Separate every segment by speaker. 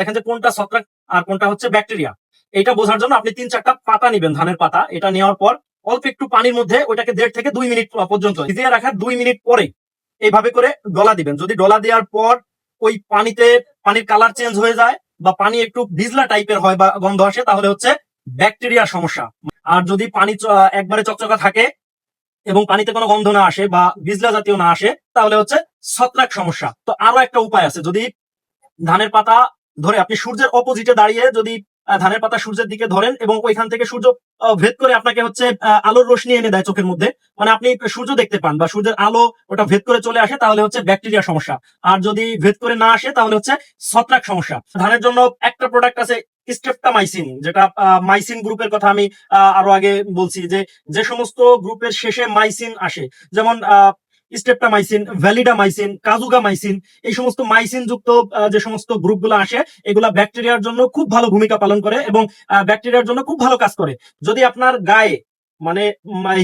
Speaker 1: দেখেন যে কোনটা ছত্রাক আর কোনটা হচ্ছে ব্যাকটেরিয়া। এটা বোঝার জন্য আপনি 3-4টা পাতা নিবেন, ধানের পাতা। এটা নেওয়ার পর অল্প একটু পানির মধ্যে ওইটাকে 1.5 থেকে 2 মিনিট পর্যন্ত ভিজিয়ে রাখার 2 মিনিট পরে এইভাবে করে ডলা দিবেন। যদি ডলা দেওয়ার পর ওই পানির কালার চেঞ্জ হয়ে যায় বা পানি একটু ভিজলা টাইপের হয় বা গন্ধ আসে, তাহলে হচ্ছে ব্যাকটেরিয়ার সমস্যা। আর যদি পানি একবারে চকচকা থাকে এবং পানিতে কোনো গন্ধ না আসে বা ভিজলা জাতীয় না আসে, তাহলে হচ্ছে ছত্রাক সমস্যা। তো আরো একটা উপায় আছে। যদি ধানের পাতা ধরে আপনি সূর্যের অপোজিটে দাঁড়িয়ে যদি ধানের পাতা সূর্যের দিকে ধরেন এবং ওইখান থেকে সূর্য ভেদ করে আপনাকে হচ্ছে আলোর রোশনি এনে দেয় চোখের মধ্যে, মানে আপনি সূর্য দেখতে পান বা সূর্যের আলো ওটা ভেদ করে চলে আসে, তাহলে হচ্ছে ব্যাকটেরিয়া সমস্যা। আর যদি ভেদ করে না আসে, তাহলে হচ্ছে ছত্রাক সমস্যা। ধানের জন্য একটা প্রোডাক্ট আছে স্ট্রেপ্টামাইসিন, যেটা মাইসিন গ্রুপের কথা আমি আরো আগে বলছি, যে সমস্ত গ্রুপের শেষে মাইসিন আসে, যেমন স্ট্রেপ্টামাইসিন, ভ্যালিডামাইসিন, কাজুগামাইসিন, এই সমস্ত মাইসিন যুক্ত যে সমস্ত গ্রুপগুলো আসে, এগুলা ব্যাকটেরিয়ার জন্য খুব ভালো ভূমিকা পালন করে এবং ব্যাকটেরিয়ার জন্য খুব ভালো কাজ করে। যদি আপনার গায়ে মানে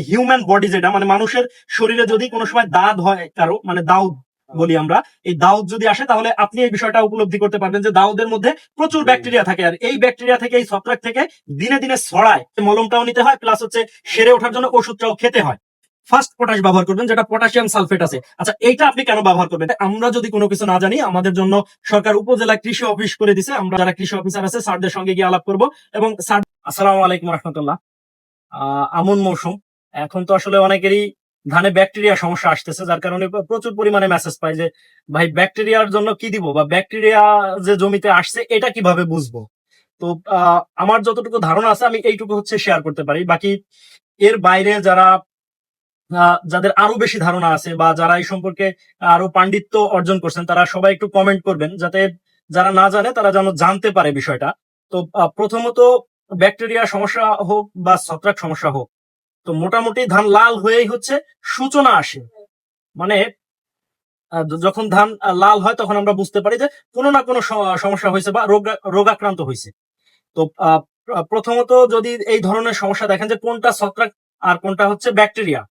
Speaker 1: হিউম্যান বডি, যেটা মানে মানুষের শরীরে যদি কোনো সময় দাঁত হয় কারো, মানে দাউদ বলি আমরা, এই দাউদ যদি আসে, তাহলে আপনি এই বিষয়টা উপলব্ধি করতে পারবেন যে দাউদের মধ্যে প্রচুর ব্যাকটেরিয়া থাকে। আর এই ব্যাকটেরিয়া থেকে, এই ছত্রাক থেকে দিনে দিনে ছড়ায়। মলমটাও নিতে হয়, প্লাস হচ্ছে সেরে ওঠার জন্য ওষুধটাও খেতে হয়। ফার্স্ট পটাশ ব্যবহার করবেন, যেটা পটাশিয়াম সালফেট আছে। আচ্ছা, এইটা আপনি কেন ব্যবহার করবেন? আমরা যদি কোনো কিছু না জানি, আমাদের জন্য সরকার উপজেলা কৃষি অফিস করে দিছে। আমরা যারা কৃষি অফিসার আছে, স্যারদের সঙ্গে গিয়ে আলাপ করবো। এবং স্যার, আসসালামু আলাইকুম রহমতুল্লাহ। আমন মৌসুম, এখন তো আসলে অনেকেরই ধানে ব্যাকটেরিয়া সমস্যা আসতেছে, যার কারণে প্রচুর পরিমাণে মেসেজ পাই যে ভাই ব্যাকটেরিয়ার জন্য কি দিব, বা ব্যাকটেরিয়া যে জমিতে আসছে এটা কিভাবে বুঝবো। তো আমার যতটুকু ধারণা আছে আমি এইটুকু হচ্ছে শেয়ার করতে পারি। বাকি এর বাইরে যাদের আরো বেশি ধারণা আছে বা যারা এই সম্পর্কে আরো পাণ্ডিত্য অর্জন করছেন, তারা সবাই একটু কমেন্ট করবেন, যাতে যারা না জানে তারা যেন জানতে পারে বিষয়টা। তো প্রথমত, ব্যাকটেরিয়া সমস্যা হোক বা ছত্রাক সমস্যা হোক, তো মোটামুটি ধান লাল হয়েই হচ্ছে সূচনা আসে। মানে যখন ধান লাল হয়, তখন আমরা বুঝতে পারি যে কোনো না কোনো সমস্যা হয়েছে বা রোগাক্রান্ত হয়েছে। তো প্রথমত, যদি এই ধরনের সমস্যা দেখেন যে কোনটা ছত্রাক আর কোনটা হচ্ছে ব্যাকটেরিয়া,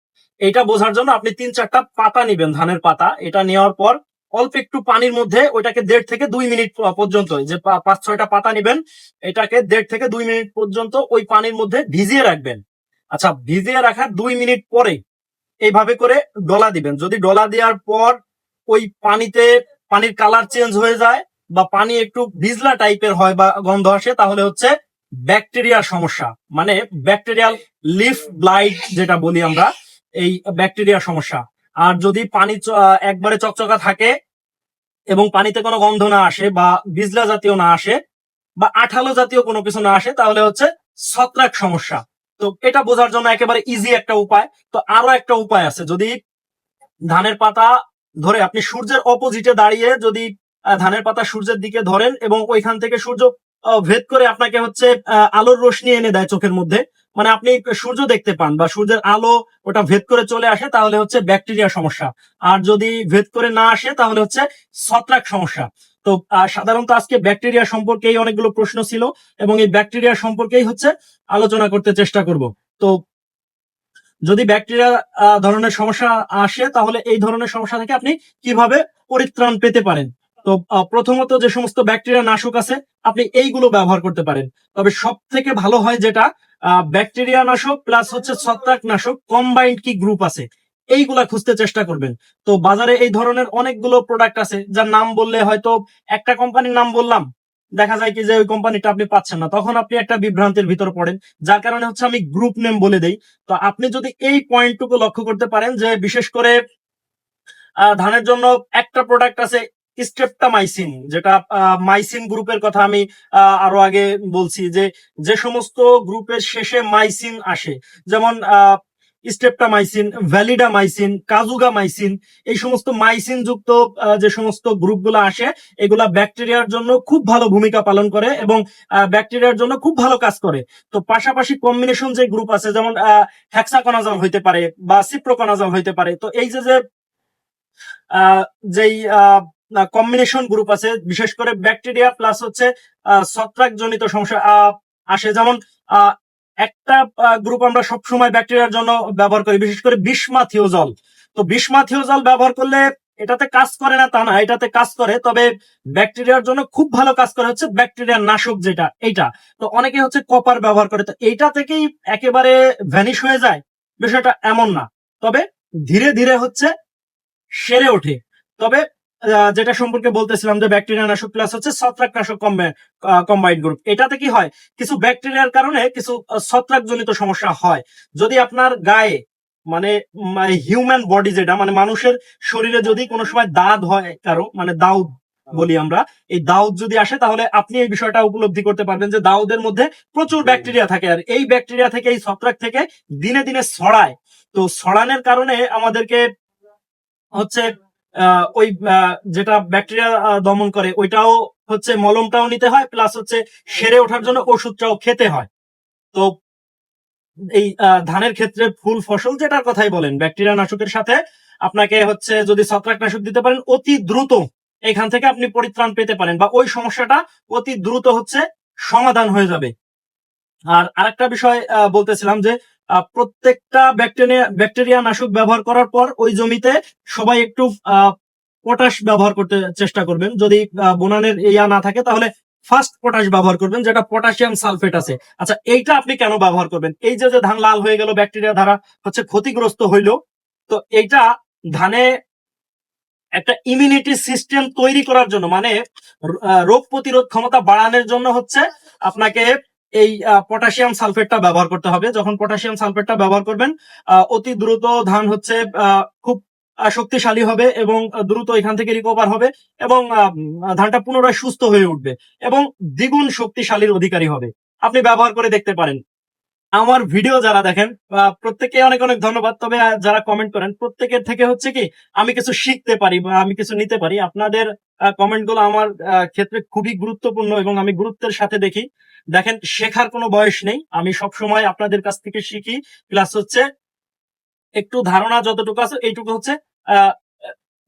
Speaker 1: এটা বোঝার জন্য আপনি 3-4টা পাতা নিবেন, ধানের পাতা। এটা নেওয়ার পর অল্প একটু পানির মধ্যে ওইটাকে 1.5 থেকে 2 মিনিট পর্যন্ত, যে 5-6টা পাতা নিবেন, এটাকে 1.5 থেকে 2 মিনিট পর্যন্ত ওই পানির মধ্যে ভিজিয়ে রাখবেন। আচ্ছা, ভিজিয়ে রাখার 2 মিনিট পরে এইভাবে করে ডলা দিবেন। যদি ডলা দেওয়ার পর ওই পানির কালার চেঞ্জ হয়ে যায় বা পানি একটু ভিজলা টাইপের হয় বা গন্ধ আসে, তাহলে হচ্ছে ব্যাকটেরিয়ার সমস্যা, মানে ব্যাকটেরিয়াল লিফ ব্লাইট যেটা বলি আমরা, এই ব্যাকটেরিয়ার সমস্যা। আর যদি পানি একবারে চকচকা থাকে এবং পানিতে কোনো গন্ধ না আসে বা ভিজলা জাতীয় না আসে বা আঠালো জাতীয় কোনো কিছু না আসে, তাহলে হচ্ছে ছত্রাক সমস্যা। তো এটা বোঝার জন্য একেবারে ইজি একটা উপায়। তো আরো একটা উপায় আছে। যদি ধানের পাতা ধরে আপনি সূর্যের অপোজিটে দাঁড়িয়ে যদি ধানের পাতা সূর্যের দিকে ধরেন এবং ওইখান থেকে সূর্য ভেদ করে আপনাকে হচ্ছে আলোর রোশনি এনে দেয় চোখের মধ্যে, মানে আপনি সূর্য দেখতে পান বা সূর্যের আলো ওটা ভেদ করে চলে আসে, তাহলে হচ্ছে ব্যাকটেরিয়া সমস্যা। আর যদি ভেদ করে না আসে, তাহলে হচ্ছে ছত্রাক সমস্যা। তো সাধারণত আজকে ব্যাকটেরিয়া সম্পর্কেই অনেকগুলো প্রশ্ন ছিল এবং এই ব্যাকটেরিয়া সম্পর্কেই হচ্ছে আলোচনা করতে চেষ্টা করব। তো যদি ব্যাকটেরিয়া ধরনের সমস্যা আসে, তাহলে এই ধরনের সমস্যা থেকে আপনি কিভাবে পরিত্রাণ পেতে পারেন। তো প্রথমত, যে সমস্ত ব্যাকটেরিয়া নাশক আছে, আপনি এইগুলো ব্যবহার করতে পারেন। তবে সব থেকে ভালো হয় যেটা ব্যাকটেরিয়া নাশক প্লাস হচ্ছে ছত্রাক নাশক কম্বাইন্ড কি গ্রুপ আছে, এইগুলা খুঁজতে চেষ্টা করবেন। তো বাজারে এই ধরনের অনেকগুলো প্রোডাক্ট আছে, যার নাম বললে হয়তো একটা কোম্পানির নাম বললাম, দেখা যায় কি যে ওই কোম্পানিটা আপনি পাচ্ছেন না, তখন আপনি একটা বিভ্রান্তির ভিতর পড়েন। যার কারণে হচ্ছে আমি গ্রুপ নেম বলে দেই। তো আপনি যদি এই পয়েন্টটুকু লক্ষ্য করতে পারেন, যে বিশেষ করে ধানের জন্য একটা প্রোডাক্ট আছে স্ট্রেপ্টামাইসিন, যেটা মাইসিন গ্রুপের কথা আমি আরো আগে বলছি, যে সমস্ত গ্রুপের শেষে মাইসিন আসে, যেমন স্ট্রেপ্টামাইসিন, ভ্যালিডামাইসিন, কাজুগামাইসিন, এই সমস্ত মাইসিন যুক্ত যে সমস্ত গ্রুপগুলো আসে, এগুলা ব্যাকটেরিয়ার জন্য খুব ভালো ভূমিকা পালন করে এবং ব্যাকটেরিয়ার জন্য খুব ভালো কাজ করে। তো পাশাপাশি কম্বিনেশন যে গ্রুপ আছে, যেমন হেক্সাকোনাজল হইতে পারে বা সিপ্রোকোনাজল হইতে পারে। তো এই যে যেই কম্বিনেশন গ্রুপ আছে, বিশেষ করে ব্যাকটেরিয়া প্লাস হচ্ছে ছত্রাক জনিত সমস্যা আসে, যেমন আহ, একটা গ্রুপ আমরা সবসময় ব্যাকটেরিয়ার জন্য ব্যবহার করি, বিশেষ করে বিসমাথিওজল। তো বিসমাথিওজল ব্যবহার করলে এটাতে কাজ করে না তা না, এটাতে কাজ করে, তবে ব্যাকটেরিয়ার জন্য খুব ভালো কাজ করে হচ্ছে ব্যাকটেরিয়ার নাশক যেটা এইটা। তো অনেকে হচ্ছে কপার ব্যবহার করে, তো এইটা থেকেই একেবারে ভ্যানিশ হয়ে যায় বিষয়টা এমন না, তবে ধীরে ধীরে হচ্ছে সেরে ওঠে। তবে যেটা সম্পর্কে বলতেছিলাম যে ব্যাকটেরিয়া নাশক প্লাস হচ্ছে ছত্রাকনাশক কম্বাইন্ড গ্রুপ, এটাতে কি হয় কিছু ব্যাকটেরিয়ার কারণে কিছু ছত্রাকজনিত সমস্যা হয়। যদি আপনার গায়ে মানে হিউম্যান বডি যেটা মানে মানুষের শরীরে যদি কোনো সময় দাঁত হয় কারো মানে দাউদ বলি আমরা, এই দাউদ যদি আসে তাহলে আপনি এই বিষয়টা উপলব্ধি করতে পারবেন যে দাউদের মধ্যে প্রচুর ব্যাকটেরিয়া থাকে, আর এই ব্যাকটেরিয়া থেকে এই ছত্রাক থেকে দিনে দিনে ছড়ায়। তো ছড়ানোর কারণে আমাদেরকে হচ্ছে ওই যেটা ব্যাকটেরিয়া দমন করে ওইটাও হচ্ছে মলমটাও নিতে হয়, প্লাস হচ্ছে সেরে ওঠার জন্য ওষুধটাও খেতে হয়। তো এই ধানের ক্ষেত্রে ফুল ফসল যেটার কথাই বলেন, ব্যাকটেরিয়া নাশকের সাথে আপনাকে হচ্ছে যদি ছত্রাকনাশক দিতে পারেন অতি দ্রুত এখান থেকে আপনি পরিত্রাণ পেতে পারেন, বা ওই সমস্যাটা অতি দ্রুত হচ্ছে সমাধান হয়ে যাবে। আর আরেকটা বিষয় বলতেছিলাম যে প্রত্যেকটা ব্যাকটেরিয়া নাশক ব্যবহার করার পর ওই জমিতে সবাই একটু পটাশ ব্যবহার করতে চেষ্টা করবেন। যদি বোনানের ইয়া না থাকে তাহলে ফার্স্ট পটাশ ব্যবহার করবেন, যেটা পটাশিয়াম সালফেট আছে। আচ্ছা, এইটা আপনি কেন ব্যবহার করবেন? এই যে যে ধান লাল হয়ে গেল ব্যাকটেরিয়া দ্বারা হচ্ছে ক্ষতিগ্রস্ত হইল, তো এইটা ধানে একটা ইমিউনিটি সিস্টেম তৈরি করার জন্য মানে রোগ প্রতিরোধ ক্ষমতা বাড়ানোর জন্য হচ্ছে আপনাকে এই পটাশিয়াম সালফেটটা ব্যবহার করতে হবে। যখন পটাশিয়াম সালফেটটা ব্যবহার করবেন অতি দ্রুত ধান হচ্ছে খুব শক্তিশালী হবে এবং দ্রুত এখান থেকে রিকভার হবে এবং ধানটা পুনরায় সুস্থ হয়ে উঠবে এবং দ্বিগুণ শক্তিশালীর অধিকারী হবে। আপনি ব্যবহার করে দেখতে পারেন। আমার ভিডিও যারা দেখেন প্রত্যেকে অনেক অনেক ধন্যবাদ, তবে যারা কমেন্ট করেন প্রত্যেকের থেকে হচ্ছে কি আমি কিছু শিখতে পারি বা আমি কিছু নিতে পারি। আপনাদের কমেন্ট গুলো আমার ক্ষেত্রে খুবই গুরুত্বপূর্ণ এবং আমি গুরুত্বের সাথে দেখি। দেখেন, শেখার কোনো বয়স নেই, আমি সব সময় আপনাদের কাছ থেকে শিখি, প্লাস হচ্ছে একটু ধারণা যতটুকু আছে এইটুকু হচ্ছে আহ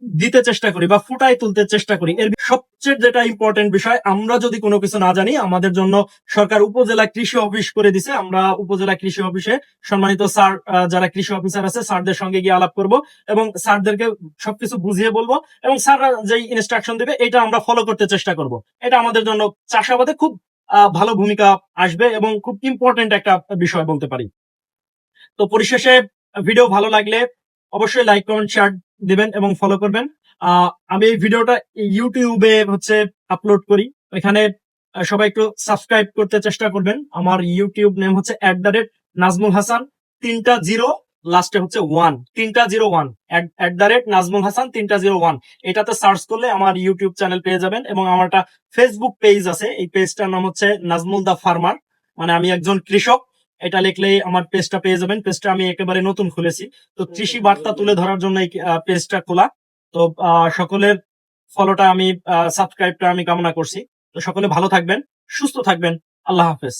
Speaker 1: দিতে চেষ্টা করি বা ফুটাই তুলতে চেষ্টা করি। এর সবচেয়ে যেটা ইম্পর্টেন্ট বিষয়, আমরা যদি কোনো কিছু না জানি আমাদের জন্য সরকার উপজেলা কৃষি অফিস করে দিছে। আমরা উপজেলা কৃষি অফিসে সম্মানিত স্যার যারা কৃষি অফিসার আছে স্যারদের সঙ্গে গিয়ে আলাপ করব এবং স্যারদেরকে সবকিছু বুঝিয়ে বলবো এবং স্যাররা যেই ইনস্ট্রাকশন দেবে এটা আমরা ফলো করতে চেষ্টা করব। এটা আমাদের জন্য চাষাবাদে খুব ভালো ভূমিকা আসবে এবং খুব ইম্পর্টেন্ট একটা বিষয় বলতে পারি। তো পরিশেষে ভিডিও ভালো লাগলে অবশ্যই লাইক কমেন্ট শেয়ার দিবেন এবং ফলো করবেন। আমি এই ভিডিওটা ইউটিউবে হচ্ছে আপলোড করি, এখানে সবাই একটু সাবস্ক্রাইব করতে চেষ্টা করবেন। আমার ইউটিউব নেম হচ্ছে @নাজমুল হাসান, 3টা 0 লাস্টে হচ্ছে 1, 3টা 0 1 @নাজমুল হাসান 3টা 0 1। এটাতে সার্চ করলে আমার ইউটিউব চ্যানেল পেয়ে যাবেন এবং আমার একটা ফেসবুক পেজ আছে, এই পেজটার নাম হচ্ছে নাজমুল দা ফার্মার, মানে আমি একজন কৃষক। এটা লিখলেই আমার পেজটা পেয়ে যাবেন। পেজটা আমি একেবারে নতুন খুলেছি, তো কৃষি বার্তা তুলে ধরার জন্য এই পেজটা খোলা। তো সকলের ফলোটা আমি সাবস্ক্রাইবটা আমি কামনা করছি। তো সকলে ভালো থাকবেন, সুস্থ থাকবেন। আল্লাহ হাফেজ।